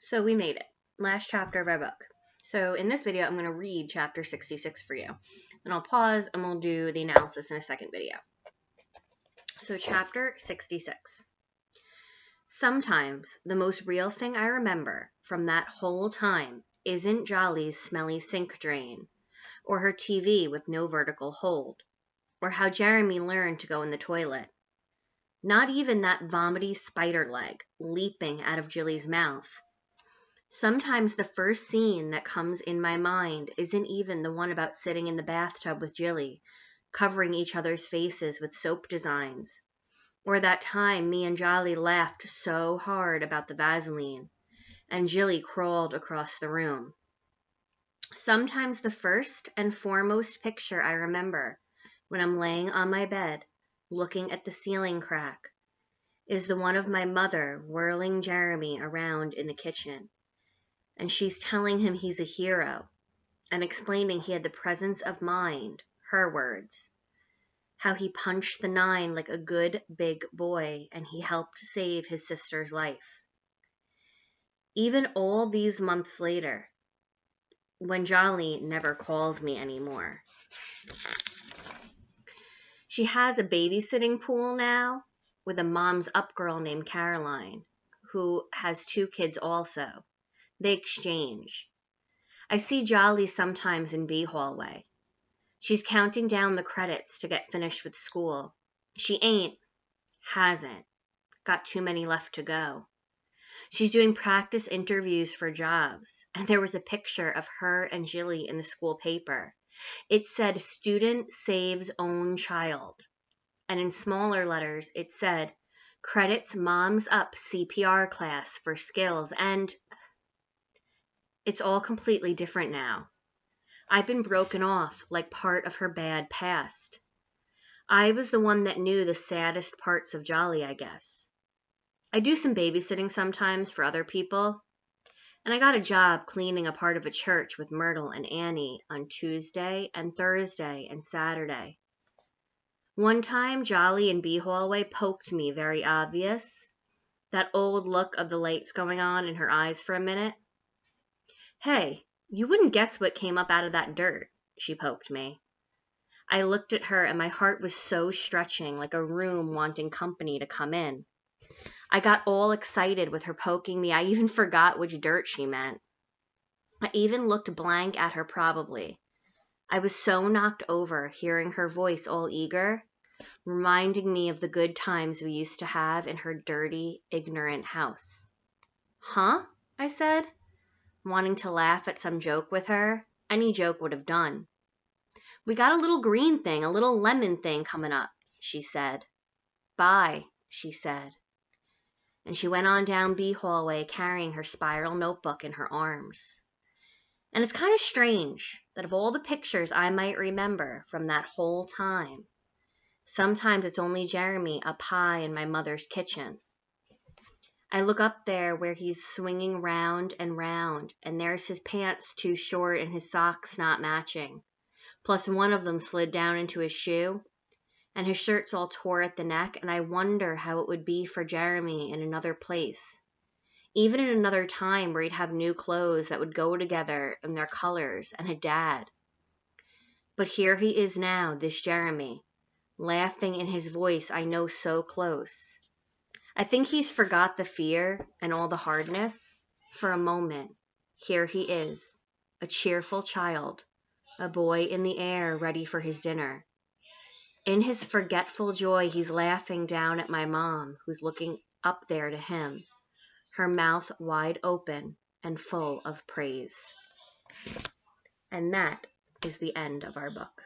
So we made it. Last chapter of our book. So in this video, I'm going to read chapter 66 for you. Then I'll pause and we'll do the analysis in a second video. So chapter 66. Sometimes the most real thing I remember from that whole time isn't Jolly's smelly sink drain, or her TV with no vertical hold, or how Jeremy learned to go in the toilet. Not even that vomity spider leg leaping out of Jilly's mouth. Sometimes the first scene that comes in my mind isn't even the one about sitting in the bathtub with Jilly, covering each other's faces with soap designs, or that time me and Jolly laughed so hard about the Vaseline, and Jilly crawled across the room. Sometimes the first and foremost picture I remember when I'm laying on my bed, looking at the ceiling crack, is the one of my mother whirling Jeremy around in the kitchen. And she's telling him he's a hero and explaining he had the presence of mind, her words, how he punched the 9 like a good big boy and he helped save his sister's life. Even all these months later, when Jolly never calls me anymore. She has a babysitting pool now with a mom's up girl named Caroline, who has 2 kids also. They exchange. I see Jolly sometimes in B hallway. She's counting down the credits to get finished with school. She hasn't got too many left to go. She's doing practice interviews for jobs, and there was a picture of her and Jilly in the school paper. It said, "Student saves own child." And in smaller letters, it said, "Credits mom's up CPR class for skills," and it's all completely different now. I've been broken off like part of her bad past. I was the one that knew the saddest parts of Jolly, I guess. I do some babysitting sometimes for other people, and I got a job cleaning a part of a church with Myrtle and Annie on Tuesday and Thursday and Saturday. One time, Jolly in B hallway poked me very obvious, that old look of the lights going on in her eyes for a minute. "Hey, you wouldn't guess what came up out of that dirt," she poked me. I looked at her and my heart was so stretching, like a room wanting company to come in. I got all excited with her poking me. I even forgot which dirt she meant. I even looked blank at her probably. I was so knocked over hearing her voice all eager, reminding me of the good times we used to have in her dirty, ignorant house. "Huh?" I said, wanting to laugh at some joke with her. Any joke would have done. "We got a little green thing, a little lemon thing coming up," she said. "Bye," she said. And she went on down B hallway carrying her spiral notebook in her arms. And it's kind of strange that of all the pictures I might remember from that whole time, sometimes it's only Jeremy up high in my mother's kitchen. I look up there where he's swinging round and round, and there's his pants too short and his socks not matching. Plus one of them slid down into his shoe, and his shirt's all tore at the neck, and I wonder how it would be for Jeremy in another place. Even in another time where he'd have new clothes that would go together in their colors and a dad. But here he is now, this Jeremy, laughing in his voice I know so close. I think he's forgot the fear and all the hardness. For a moment, here he is, a cheerful child, a boy in the air ready for his dinner. In his forgetful joy, he's laughing down at my mom, who's looking up there to him, her mouth wide open and full of praise. And that is the end of our book.